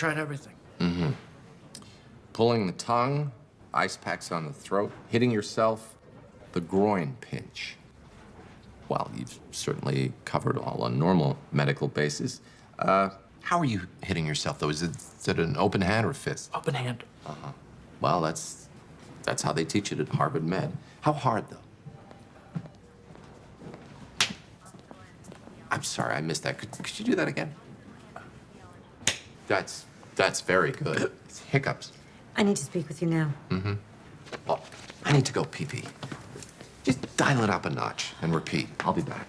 tried everything. Pulling the tongue, ice packs on the throat, hitting yourself, the groin pinch. Well, you've certainly covered all on normal medical basis. How are you hitting yourself, though? Is it an open hand or fist? Open hand. Well, that's how they teach it at Harvard Med. How hard, though? I'm sorry, I missed that. Could you do that again? That's very good. It's hiccups. I need to speak with you now. Oh, I need to go pee-pee. Just dial it up a notch and repeat. I'll be back.